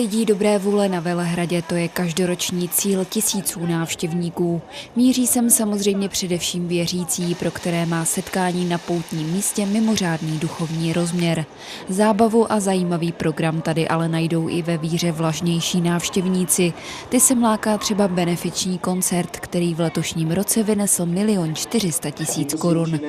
lidí dobré vůle na Velehradě, to je každoroční cíl tisíců návštěvníků. Míří sem samozřejmě především věřící, pro které má setkání na poutním místě mimořádný duchovní rozměr. Zábavu a zajímavý program tady ale najdou i ve víře vlažnější návštěvníci. Ty se mláká třeba benefiční koncert, který v letošním roce vynesl 1 400 000 korun.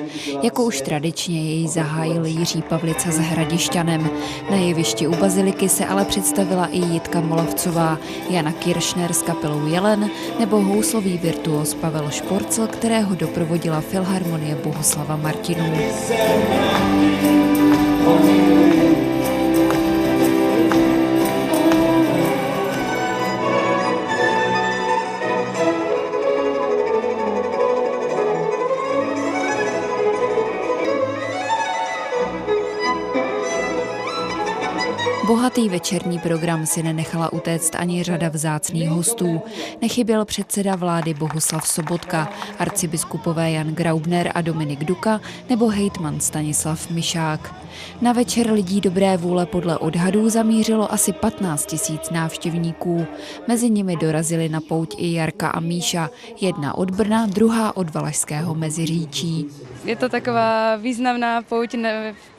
Jako už tradičně jej zahájil Jiří Pavlica s Hradišťanem. Na jevišti u baziliky se ale představila i Jitka Molavcová, Jana Kiršner s kapelou Jelen nebo houslový virtuos Pavel Šporcl, kterého doprovodila Filharmonie Bohuslava Martinů. Bohatý večerní program si nenechala utéct ani řada vzácných hostů. Nechyběl předseda vlády Bohuslav Sobotka, arcibiskupové Jan Graubner a Dominik Duka nebo hejtman Stanislav Mišák. Na večer lidí dobré vůle podle odhadů zamířilo asi 15 000 návštěvníků. Mezi nimi dorazili na pouť i Jarka a Míša, jedna od Brna, druhá od Valašského Meziříčí. Je to taková významná pouť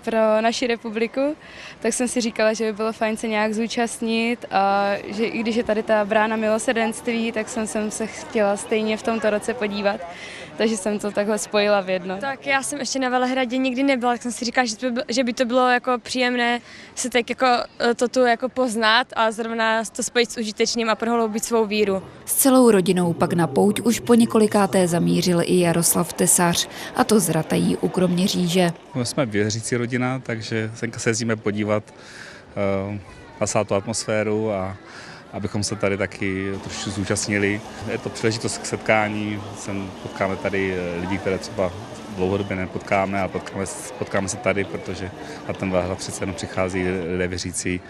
pro naši republiku, tak jsem si říkala, že by bylo fajn se nějak zúčastnit a že i když je tady ta brána milosrdenství, tak jsem se chtěla stejně v tomto roce podívat, takže jsem to takhle spojila v jedno. Tak já jsem ještě na Velehradě nikdy nebyla, tak jsem si říkala, že by to bylo jako příjemné se tak jako to tu jako poznat a zrovna to spojit s užitečným a prohloubit svou víru. S celou rodinou pak na pouť už po několikáté zamířil i Jaroslav Tesař, a to z Ratají u Kroměříže. My jsme věřící rodina, takže se jezdíme podívat na svátou atmosféru a abychom se tady taky trošku zúčastnili. Je to příležitost k setkání, potkáme tady lidi, které třeba dlouhodobě nepotkáme a potkáme se tady, protože na ten Velehrad přece jenom přichází lidé věřící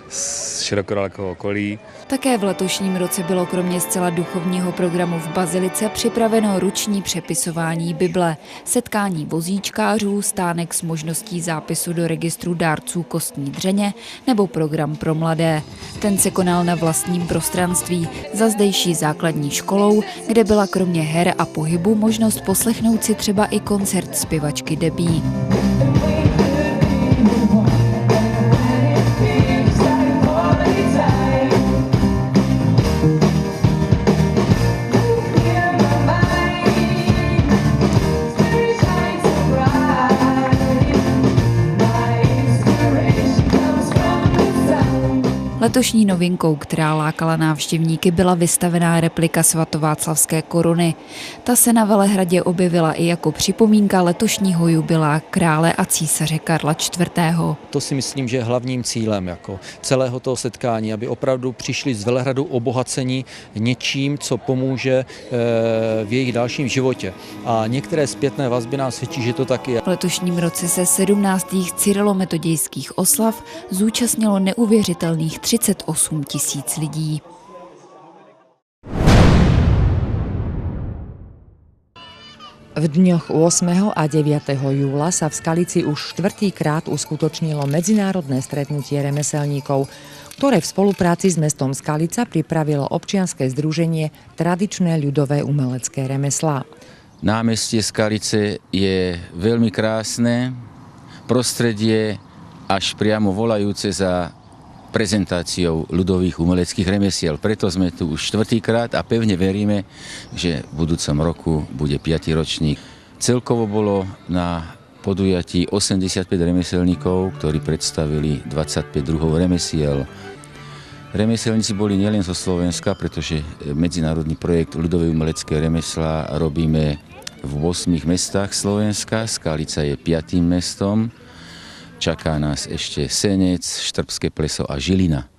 z široko okolí. Také v letošním roce bylo kromě zcela duchovního programu v bazilice připraveno ruční přepisování Bible, setkání vozíčkářů, stánek s možností zápisu do registru dárců kostní dřeně nebo program pro mladé. Ten se konal na vlastním prostranství za zdejší základní školou, kde byla kromě her a pohybu možnost poslechnout si třeba i koncert zpěvačky Debí. Letošní novinkou, která lákala návštěvníky, byla vystavená replika svatováclavské koruny. Ta se na Velehradě objevila i jako připomínka letošního jubilea krále a císaře Karla IV. To si myslím, že je hlavním cílem jako celého toho setkání, aby opravdu přišli z Velehradu obohacení něčím, co pomůže v jejich dalším životě. A některé zpětné vazby nás svědčí, že to tak je. V letošním roce se 17. cyrilometodějských oslav zúčastnilo neuvěřitelných 38 000 lidí. V dňoch 8. a 9. júla sa v Skalici už 4. krát uskutočnilo medzinárodné stretnutie remeselníkov, ktoré v spolupráci s mestom Skalica pripravilo občianske združenie Tradičné ľudové umelecké remeslá. Námestie Skalice je veľmi krásne, prostredie až priamo volajúce za prezentáciou ľudových umeleckých remesiel. Preto sme tu už 4. krát a pevne veríme, že v budúcom roku bude 5. ročník. Celkovo bolo na podujatí 85 remeselníkov, ktorí predstavili 25 druhov remesiel. Remeselníci boli nielen zo Slovenska, pretože medzinárodný projekt ľudové umelecké remeslá robíme v 8 mestách Slovenska. Skalica je 5. mestom. Čaká nás ešte Senec, Štrbské Pleso a Žilina.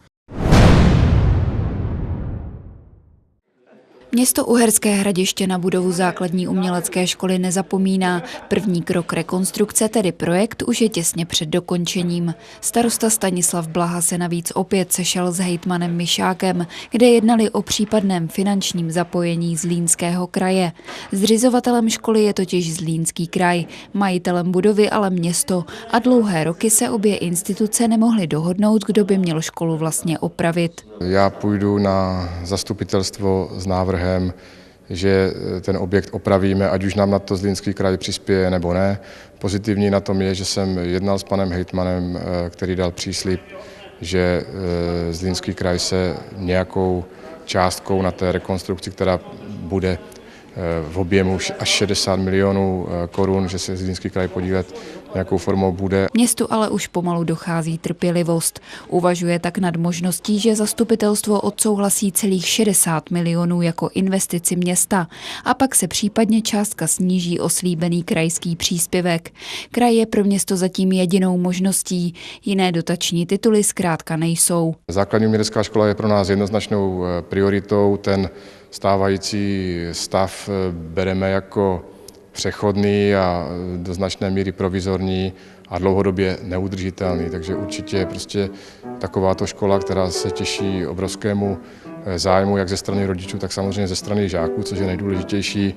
Město Uherské Hradiště na budovu základní umělecké školy nezapomíná. První krok rekonstrukce, tedy projekt, už je těsně před dokončením. Starosta Stanislav Blaha se navíc opět sešel s hejtmanem Mišákem, kde jednali o případném finančním zapojení Zlínského kraje. Zřizovatelem školy je totiž Zlínský kraj, majitelem budovy ale město a dlouhé roky se obě instituce nemohly dohodnout, kdo by měl školu vlastně opravit. Já půjdu na zastupitelstvo s návrhem, že ten objekt opravíme, ať už nám na to Zlínský kraj přispěje nebo ne. Pozitivní na tom je, že jsem jednal s panem hejtmanem, který dal příslib, že Zlínský kraj se nějakou částkou na té rekonstrukci, která bude v objemu až 60 milionů korun, že se Zlínský kraj podílet nějakou formou bude. Městu ale už pomalu dochází trpělivost. Uvažuje tak nad možností, že zastupitelstvo odsouhlasí celých 60 milionů jako investici města a pak se případně částka sníží o slíbený krajský příspěvek. Kraj je pro město zatím jedinou možností. Jiné dotační tituly zkrátka nejsou. Základní umělecká škola je pro nás jednoznačnou prioritou. Ten stávající stav bereme jako přechodný a do značné míry provizorní a dlouhodobě neudržitelný. Takže určitě prostě takováto škola, která se těší obrovskému zájmu jak ze strany rodičů, tak samozřejmě ze strany žáků, což je nejdůležitější,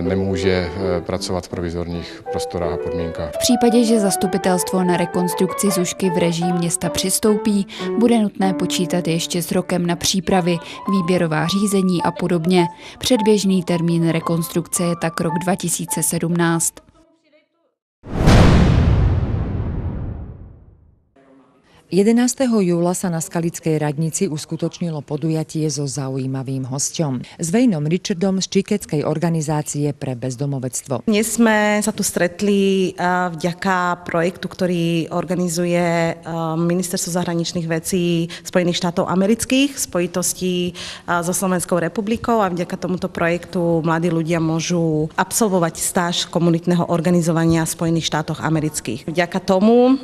nemůže pracovat v provizorních prostorách a podmínkách. V případě, že zastupitelstvo na rekonstrukci Zušky v režii města přistoupí, bude nutné počítat ještě s rokem na přípravy, výběrová řízení a podobně. Předběžný termín rekonstrukce je tak rok 2017. ...11. júla sa na Skalickej radnici uskutočnilo podujatie so zaujímavým hosťom. S Waynom Richardom z Čikeckej organizácie pre bezdomovectvo. Dnes sme sa tu stretli vďaka projektu, ktorý organizuje Ministerstvo zahraničných vecí Spojených štátov amerických v spojitosti so Slovenskou republikou a vďaka tomuto projektu mladí ľudia môžu absolvovať stáž komunitného organizovania v Spojených štátoch amerických. Vďaka tomu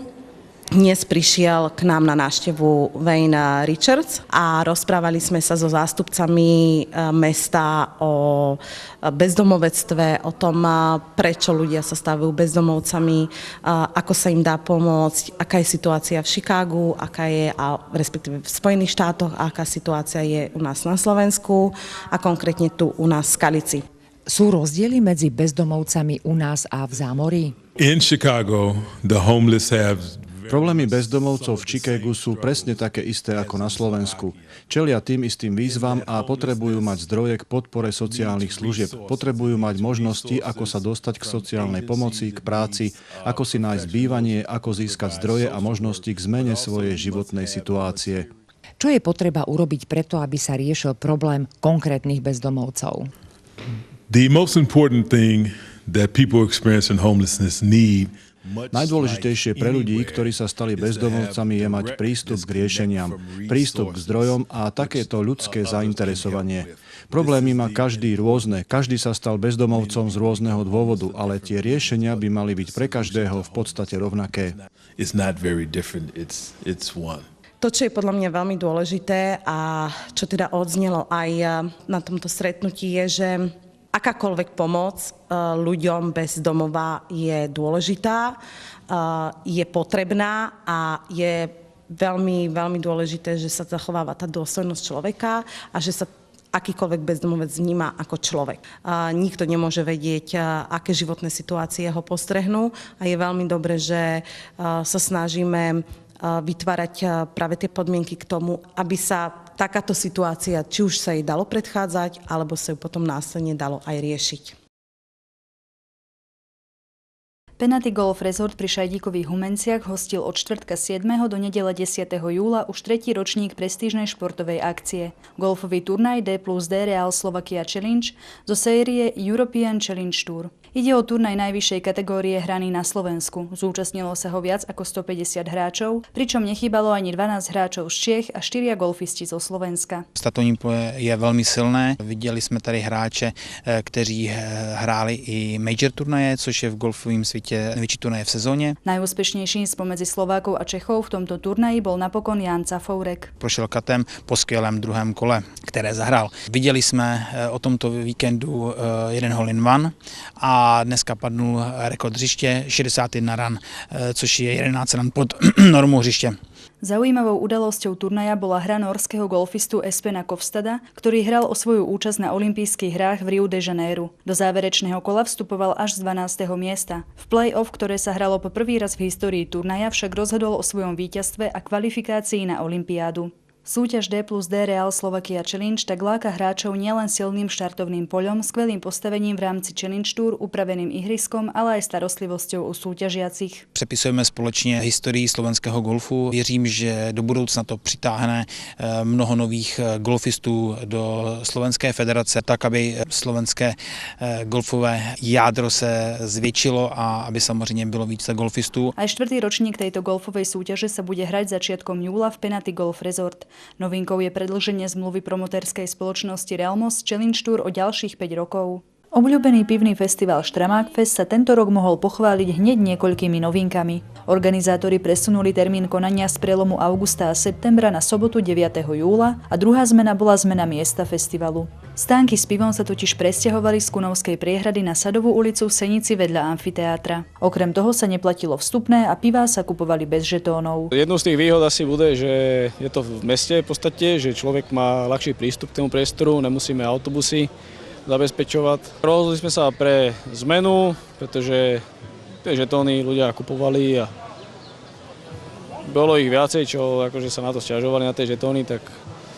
dnes prišiel k nám na návštevu Wayne Richards a rozprávali sme sa so zástupcami mesta o bezdomovectve, o tom, prečo ľudia sa stávajú bezdomovcami, ako sa im dá pomôcť, aká je situácia v Chicagu, aká je, respektíve v Spojených štátoch, a aká situácia je u nás na Slovensku a konkrétne tu u nás v Skalici. Sú rozdiely medzi bezdomovcami u nás a v zámorí? In Chicago, the homeless have Problémy bezdomovcov v Chicagu sú presne také isté ako na Slovensku. Čelia tým istým výzvam a potrebujú mať zdroje k podpore sociálnych služieb. Potrebujú mať možnosti, ako sa dostať k sociálnej pomoci, k práci, ako si nájsť bývanie, ako získať zdroje a možnosti k zmene svojej životnej situácie. Čo je potreba urobiť preto, aby sa riešil problém konkrétnych bezdomovcov? The most important thing that people experiencing homelessness need. Najdôležitejšie pre ľudí, ktorí sa stali bezdomovcami, je mať prístup k riešeniam, prístup k zdrojom a takéto ľudské zainteresovanie. Problémy má každý rôzne, každý sa stal bezdomovcom z rôzneho dôvodu, ale tie riešenia by mali byť pre každého v podstate rovnaké. To, čo je podľa mňa veľmi dôležité a čo teda odznelo aj na tomto stretnutí, je, že akákoľvek pomoc ľuďom bez domova je dôležitá, je potrebná a je veľmi, veľmi dôležité, že sa zachováva tá dôstojnosť človeka a že sa akýkoľvek bezdomovec vníma ako človek. Nikto nemôže vedieť, aké životné situácie ho postrehnú a je veľmi dobré, že sa snažíme vytvárať práve tie podmienky k tomu, aby sa takáto situácia, či už sa jej dalo predchádzať, alebo sa ju potom následne dalo aj riešiť. Penaty Golf Resort pri Šajdíkových Humenciach hostil od štvrtka 7. do nedele 10. júla už tretí ročník prestížnej športovej akcie. Golfový turnaj D+D Real Slovakia Challenge zo série European Challenge Tour. Ide o turnaj najvyššej kategórie hraný na Slovensku. Zúčastnilo sa ho viac ako 150 hráčov, pričom nechýbalo ani 12 hráčov z Čiech a 4 golfisti zo Slovenska. Statovní pole je velmi silné. Viděli jsme tady hráče, kteří hráli i major turnaje, což je v golfovém světě podstate najväčší turnaj v sezóne. Najúspešnejším spomedzi Slovákov a Čechov v tomto turnaji bol napokon Jan Cafourek. Prošel katem po skvělém druhém kole, které zahrál. Viděli jsme o tomto víkendu jeden hole in one a dneska padnul rekord hřiště 61 ran, což je 11 ran pod normou hřiště. Zaujímavou udalosťou turnaja bola hra norského golfistu Espena Kofstada, ktorý hral o svoju účasť na olympijských hrách v Rio de Janeiro. Do záverečného kola vstupoval až z 12. miesta. V play-off, ktoré sa hralo po prvý raz v histórii turnaja, však rozhodol o svojom víťazstve a kvalifikácii na olympiádu. Súťaž D+D Real Slovakia Challenge tak láka hráčov nielen silným štartovným poľom, skvelým postavením v rámci Challenge Tour, upraveným ihriskom, ale aj starostlivosťou u súťažiacich. Přepisujeme společně historii slovenského golfu. Věřím, že do budoucna to přitáhne mnoho nových golfistů do Slovenské federace, tak aby slovenské golfové jádro se zvětšilo a aby samozřejmě bylo více golfistů. Aj štvrtý ročník tejto golfovej súťaže sa bude hrať začiatkom júla v Penaty Golf Resort. Novinkou je predĺženie zmluvy promotérskej spoločnosti Realmos Challenge Tour o ďalších 5 rokov. Obľúbený pivný festival Štramák Fest sa tento rok mohol pochváliť hneď niekoľkými novinkami. Organizátori presunuli termín konania z prelomu augusta a septembra na sobotu 9. júla a druhá zmena bola zmena miesta festivalu. Stánky s pivom sa totiž presťahovali z Kunovskej priehrady na Sadovú ulicu v Senici vedľa amfiteátra. Okrem toho sa neplatilo vstupné a pivá sa kupovali bez žetónov. Jednou z tých výhod asi bude, že je to v meste v podstate, že človek má ľahší prístup k tomu priestoru, nemusíme autobusy zabezpečovať. Rozhodli sme sa pre zmenu, pretože tie žetóny ľudia kupovali a bolo ich viacej, čo akože sa na to sťažovali na tie žetóny, tak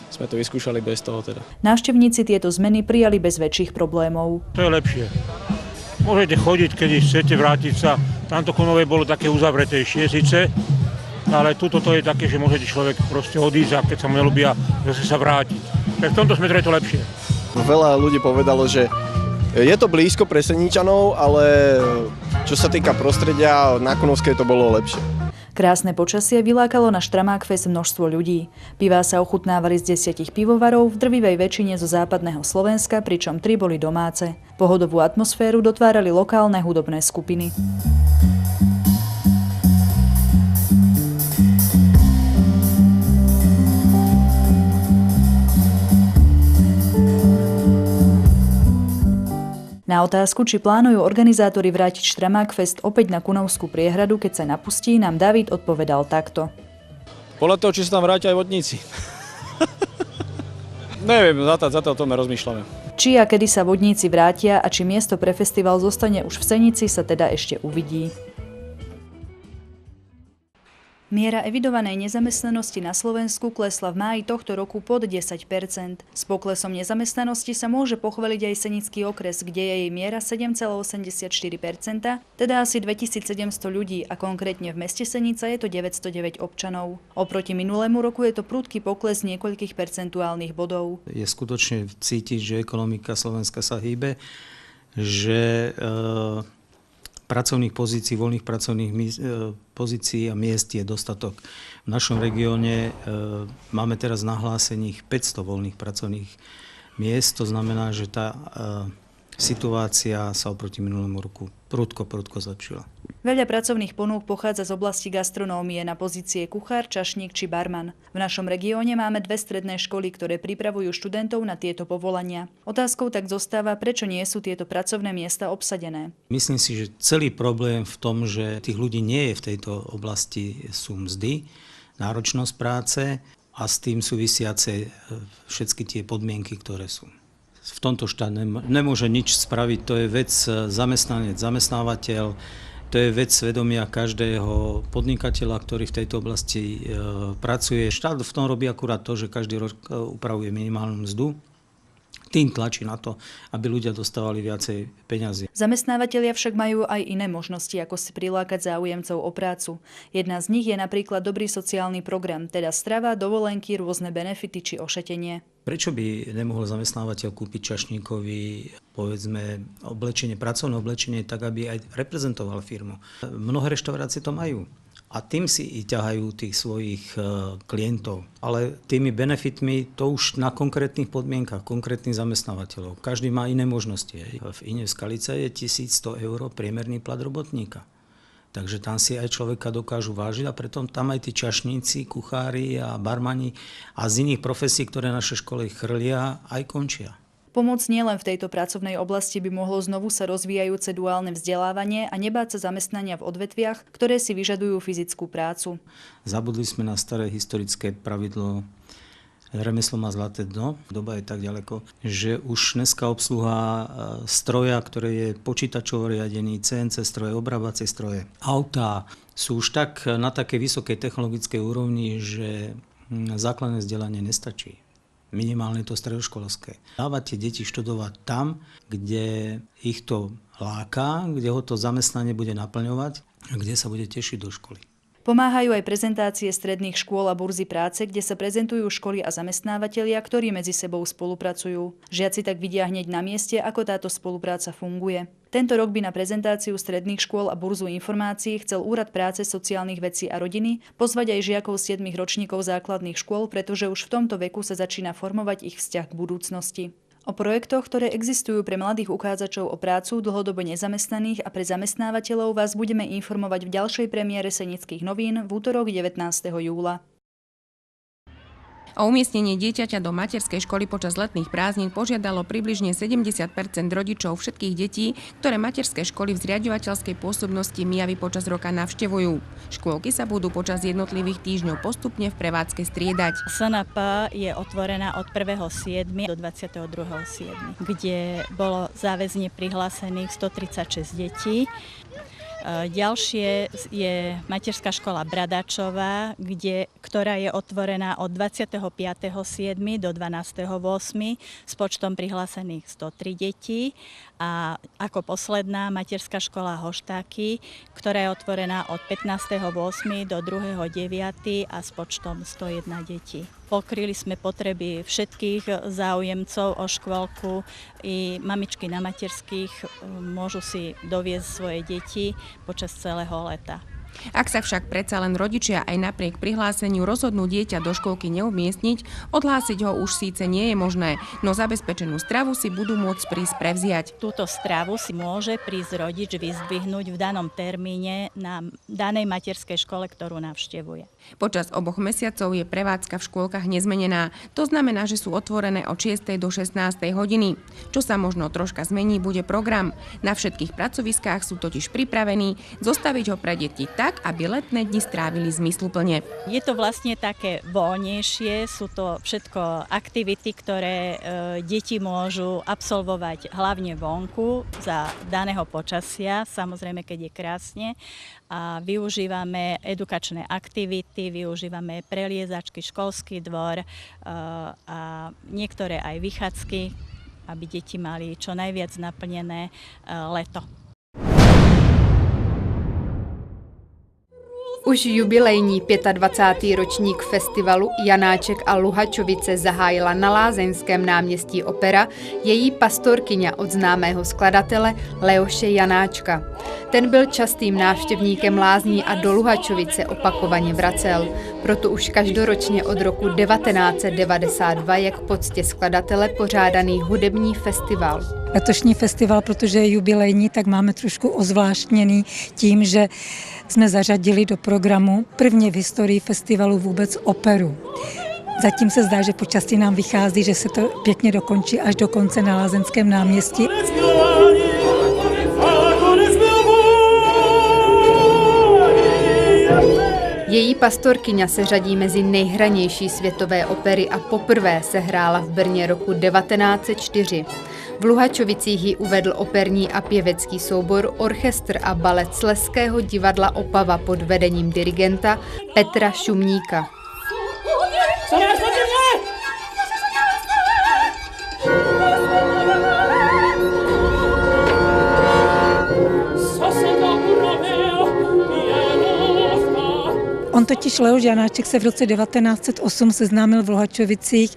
sme to vyskúšali bez toho teda. Návštevníci tieto zmeny prijali bez väčších problémov. To je lepšie. Môžete chodiť, keď chcete, vrátiť sa. Tamto Konové bolo také uzavretejšie síce, ale tuto to je také, že môžete človek proste odísť a keď sa mu nelúbia, zase sa vrátiť. Tak v tomto smetre je to lepšie. Veľa ľudí povedalo, že je to blízko pre Seničanov, ale čo sa týka prostredia, na Kunovskej to bolo lepšie. Krásne počasie vylákalo na Štramák Fest množstvo ľudí. Pivá sa ochutnávali z 10 pivovarov, v drvivej väčšine zo západného Slovenska, pričom 3 boli domáce. Pohodovú atmosféru dotvárali lokálne hudobné skupiny. Na otázku, či plánujú organizátori vrátiť Štramák Fest opäť na Kunovskú priehradu, keď sa napustí, nám David odpovedal takto. Podľa toho, či sa tam vrátia aj vodníci. Neviem, zatiaľ o tom rozmýšľame. Či a kedy sa vodníci vrátia a či miesto pre festival zostane už v Senici, sa teda ešte uvidí. Miera evidovanej nezamestnanosti na Slovensku klesla v máji tohto roku pod 10%. S poklesom nezamestnanosti sa môže pochváliť aj Senický okres, kde je jej miera 7,84%, teda asi 2700 ľudí a konkrétne v meste Senica je to 909 občanov. Oproti minulému roku je to prudký pokles niekoľkých percentuálnych bodov. Je skutočne cítiť, že ekonomika Slovenska sa hýbe, že pracovných pozícií, voľných pracovných pozícií a miest je dostatok. V našom regióne máme teraz nahlásených 500 voľných pracovných miest, to znamená, že tá situácia sa oproti minulému roku prudko zlepšila. Veľa pracovných ponúk pochádza z oblasti gastronómie na pozície kuchár, čašník či barman. V našom regióne máme 2 stredné školy, ktoré pripravujú študentov na tieto povolania. Otázkou tak zostáva, prečo nie sú tieto pracovné miesta obsadené. Myslím si, že celý problém v tom, že tých ľudí nie je v tejto oblasti, sú mzdy, náročnosť práce a s tým súvisiace všetky tie podmienky, ktoré sú. V tomto štát nemôže nič spraviť, to je vec zamestnanec, zamestnávateľ, to je vec svedomia každého podnikateľa, ktorý v tejto oblasti pracuje. Štát v tom robí akurát to, že každý rok upravuje minimálnu mzdu. Tým tlačí na to, aby ľudia dostávali viacej peňazí. Zamestnávateľia však majú aj iné možnosti, ako si prilákať záujemcov o prácu. Jedna z nich je napríklad dobrý sociálny program, teda strava, dovolenky, rôzne benefity či ošetenie. Prečo by nemohol zamestnávateľ kúpiť čašníkovi, povedzme, oblečenie, pracovné oblečenie, tak aby aj reprezentoval firmu? Mnohé reštaurácie to majú. A tým si i ťahajú tých svojich klientov. Ale tými benefitmi to už na konkrétnych podmienkach, konkrétnych zamestnávateľov. Každý má iné možnosti. V Ine v Skalice je 1100 € priemerný plat robotníka. Takže tam si aj človeka dokážu vážiť a preto tam aj tí čašníci, kuchári a barmani a z iných profesí, ktoré naše školy chrlia, aj končia. Pomoc nielen v tejto pracovnej oblasti by mohlo znovu sa rozvíjajúce duálne vzdelávanie a nebáť sa zamestnania v odvetviach, ktoré si vyžadujú fyzickú prácu. Zabudli sme na staré historické pravidlo remeslo má zlaté dno. Doba je tak ďaleko, že už dneska obsluha stroja, ktoré je počítačovo riadený, CNC stroje, obrábacie stroje, autá sú už tak na takej vysokej technologickej úrovni, že základné vzdelanie nestačí. Minimálne to stredoškolské. Dávate deti študovať tam, kde ich to láka, kde ho to zamestnanie bude naplňovať a kde sa bude tešiť do školy. Pomáhajú aj prezentácie stredných škôl a burzy práce, kde sa prezentujú školy a zamestnávatelia, ktorí medzi sebou spolupracujú. Žiaci tak vidia hneď na mieste, ako táto spolupráca funguje. Tento rok by na prezentáciu stredných škôl a burzu informácií chcel Úrad práce, sociálnych vecí a rodiny pozvať aj žiakov 7 ročníkov základných škôl, pretože už v tomto veku sa začína formovať ich vzťah k budúcnosti. O projektoch, ktoré existujú pre mladých uchádzačov o prácu, dlhodobo nezamestnaných a pre zamestnávateľov vás budeme informovať v ďalšej premiére Senických novín v útorok 19. júla. O umiestnenie dieťaťa do materskej školy počas letných prázdnin požiadalo približne 70% rodičov všetkých detí, ktoré materské školy v zriaďovateľskej pôsobnosti Mijavy počas roka navštevujú. Škôlky sa budú počas jednotlivých týždňov postupne v prevádzke striedať. SNP je otvorená od 1.7. do 22.7., kde bolo záväzne prihlásených 136 detí. Ďalšie je materská škola Bradačová, ktorá je otvorená od 25.7. do 12.8. s počtom prihlásených 103 detí. A ako posledná materská škola Hoštáky, ktorá je otvorená od 15.8. do 2.9. a s počtom 101 detí. Pokryli sme potreby všetkých záujemcov o škôlku. I mamičky na materských môžu si doviesť svoje deti počas celého leta. Ak sa však predsa len rodičia aj napriek prihláseniu rozhodnú dieťa do škôlky neumiestniť, odhlásiť ho už síce nie je možné, no zabezpečenú stravu si budú môcť prísť prevziať. Túto stravu si môže prísť rodič vyzdvihnúť v danom termíne na danej materskej škole, ktorú navštevuje. Počas oboch mesiacov je prevádzka v škôlkach nezmenená. To znamená, že sú otvorené od 6. do 16. hodiny. Čo sa možno troška zmení, bude program. Na všetkých pracoviskách sú totiž pripravení zostaviť ho pre deti tak, aby letné dni strávili zmysluplne. Je to vlastne také voľnejšie, sú to všetko aktivity, ktoré deti môžu absolvovať hlavne vonku za daného počasia, samozrejme keď je krásne. A využívame edukačné aktivity, využívame preliezačky, školský dvor a niektoré aj vychádzky, aby deti mali čo najviac naplnené leto. Už jubilejní 25. ročník festivalu Janáček a Luhačovice zahájila na Lázeňském náměstí opera její pastorkyňa od známého skladatele Leoše Janáčka. Ten byl častým návštěvníkem lázní a do Luhačovice opakovaně vracel. Proto už každoročně od roku 1992 je k poctě skladatele pořádaný hudební festival. Letošní festival, protože je jubilejní, tak máme trošku ozvláštněný tím, že jsme zařadili do programu prvně v historii festivalu vůbec operu. Zatím se zdá, že počasí nám vychází, že se to pěkně dokončí až do konce na Lázeňském náměstí. Její pastorkyňa se řadí mezi nejhranější světové opery a poprvé se hrála v Brně roku 1904. V Luhačovicích ji uvedl operní a pěvecký soubor Orchestr a balet Slezského divadla Opava pod vedením dirigenta Petra Šumníka. On On totiž Leoš Janáček se v roce 1908 seznámil v Luhačovicích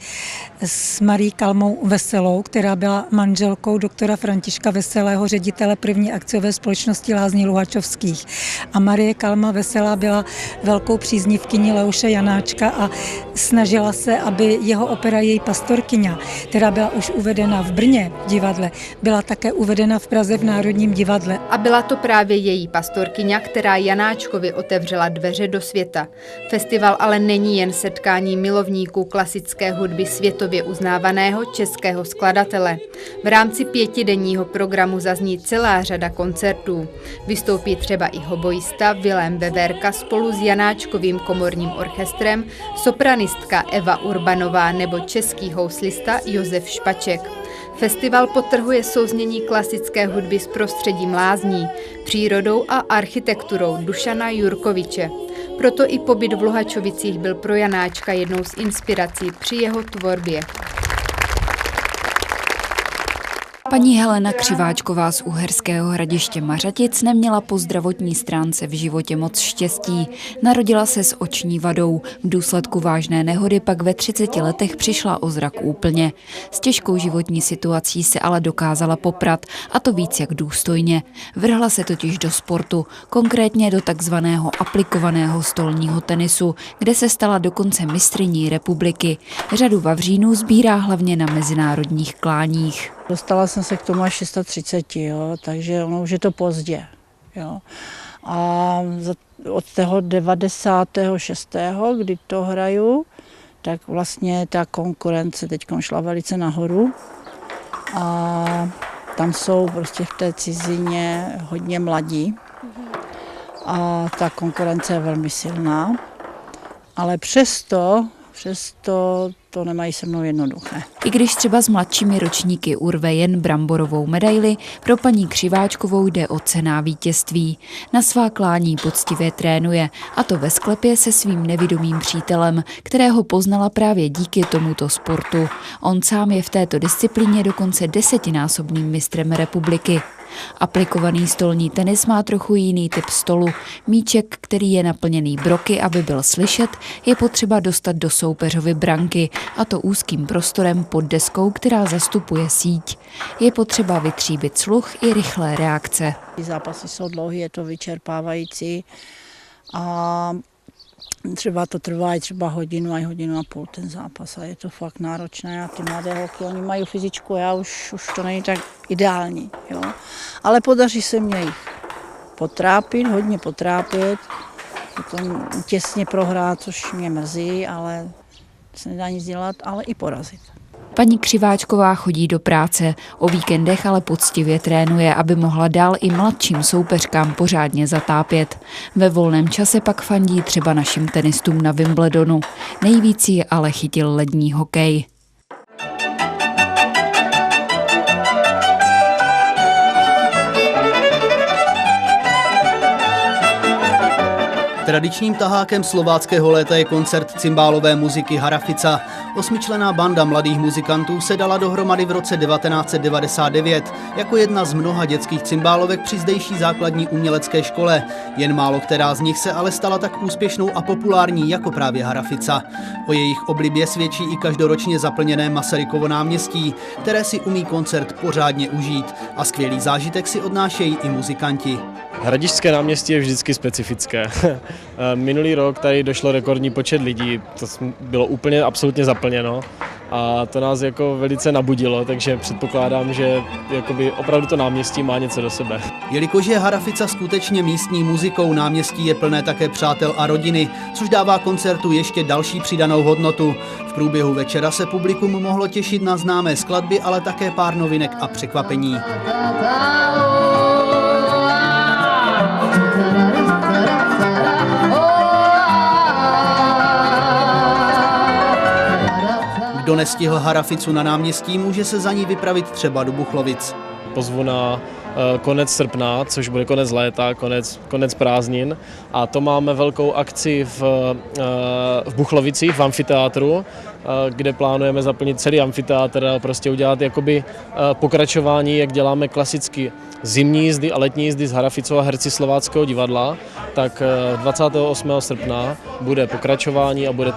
s Marí Kalmou Veselou, která byla manželkou doktora Františka Veselého, ředitele první akciové společnosti Lázní Luhačovských. A Marie Kalma Veselá byla velkou příznivkyní Leoše Janáčka a snažila se, aby jeho opera Její pastorkyňa, která byla už uvedena v Brně v divadle, byla také uvedena v Praze v Národním divadle. A byla to právě Její pastorkyňa, která Janáčkovi otevřela dveře do světa. Festival ale není jen setkání milovníků klasické hudby světově uznávaného českého skladatele. V rámci 5denního programu zazní celá řada koncertů. Vystoupí třeba i hoboista Vilém Veverka spolu s Janáčkovým komorním orchestrem, sopranistka Eva Urbanová nebo český houslista Josef Špaček. Festival podtrhuje souznění klasické hudby s prostředím Lázní, přírodou a architekturou Dušana Jurkoviče. Proto i pobyt v Luhačovicích byl pro Janáčka jednou z inspirací při jeho tvorbě. Paní Helena Křiváčková z Uherského Hradiště Mařatic neměla po zdravotní stránce v životě moc štěstí. Narodila se s oční vadou. V důsledku vážné nehody pak ve 30 letech přišla o zrak úplně. S těžkou životní situací se ale dokázala poprat, a to víc jak důstojně. Vrhla se totiž do sportu, konkrétně do takzvaného aplikovaného stolního tenisu, kde se stala dokonce mistryní republiky. Řadu vavřínů sbírá hlavně na mezinárodních kláních. Dostala jsem se k tomu až 630, jo, takže ono už je to pozdě. Jo. A od toho 96., kdy to hraju, tak vlastně ta konkurence teď šla velice nahoru. A tam jsou prostě v té cizině hodně mladí. A ta konkurence je velmi silná. Ale přesto to nemají se mnou jednoduché. I když třeba s mladšími ročníky urve jen bramborovou medaili, pro paní Křiváčkovou jde o cenná vítězství. Na svá klání poctivě trénuje, a to ve sklepě se svým nevidomým přítelem, kterého poznala právě díky tomuto sportu. On sám je v této disciplíně dokonce 10násobným mistrem republiky. Aplikovaný stolní tenis má trochu jiný typ stolu. Míček, který je naplněný broky, aby byl slyšet, je potřeba dostat do soupeřovy branky, a to úzkým prostorem pod deskou, která zastupuje síť. Je potřeba vytříbit sluch i rychlé reakce. Zápasy jsou dlouhé, je to vyčerpávající a třeba to trvá i třeba hodinu a hodinu a půl ten zápas a je to fakt náročné a ty mladé holky, oni mají fyzičku, já už to není tak ideální, jo. Ale podaří se mě jich potrápit, hodně potrápit, potom těsně prohrát, což mě mrzí, ale se nedá nic dělat, ale i porazit. Paní Křiváčková chodí do práce, o víkendech ale poctivě trénuje, aby mohla dál i mladším soupeřkám pořádně zatápět. Ve volném čase pak fandí třeba našim tenistům na Wimbledonu. Nejvíc ji ale chytil lední hokej. Tradičním tahákem slováckého léta je koncert cymbálové muziky Harafica. 8členná banda mladých muzikantů se dala dohromady v roce 1999 jako jedna z mnoha dětských cymbálovek při zdejší základní umělecké škole. Jen málo která z nich se ale stala tak úspěšnou a populární jako právě Harafica. O jejich oblibě svědčí i každoročně zaplněné Masarykovo náměstí, které si umí koncert pořádně užít a skvělý zážitek si odnášejí i muzikanti. Hradišťské náměstí je vždycky specifické. Minulý rok tady došlo rekordní počet lidí, to bylo úplně absolutně zaplněno a to nás jako velice nabudilo, takže předpokládám, že jakoby opravdu to náměstí má něco do sebe. Jelikož je Harafica skutečně místní muzikou, náměstí je plné také přátel a rodiny, což dává koncertu ještě další přidanou hodnotu. V průběhu večera se publikum mohlo těšit na známé skladby, ale také pár novinek a překvapení. Kdo nestihl Haraficu na náměstí, může se za ní vypravit třeba do Buchlovic. Pozvu na konec srpna, což bude konec léta, konec prázdnin. A to máme velkou akci v Buchlovicích, v amfiteátru, kde plánujeme zaplnit celý amfiteátr a prostě udělat jakoby pokračování, jak děláme klasicky zimní jízdy a letní jízdy z Haraficova herci Slováckého divadla, tak 28. srpna bude pokračování a bude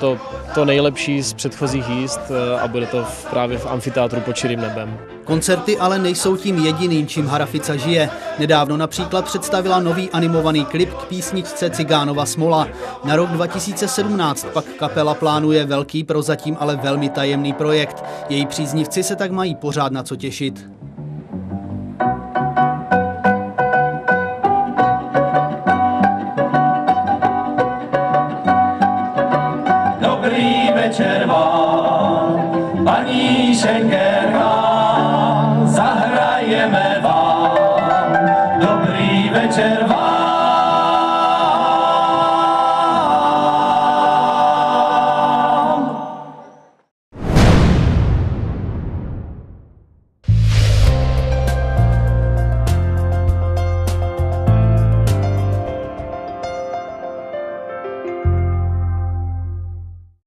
to nejlepší z předchozích jízd a bude to právě v amfiteátru pod širým nebem. Koncerty ale nejsou tím jediným, čím Harafica žije. Nedávno například představila nový animovaný klip k písničce Cigánova smola. Na rok 2017 pak kapela plánuje velký, prozatím ale velmi tajemný projekt. Její příznivci se tak mají pořád na co těšit.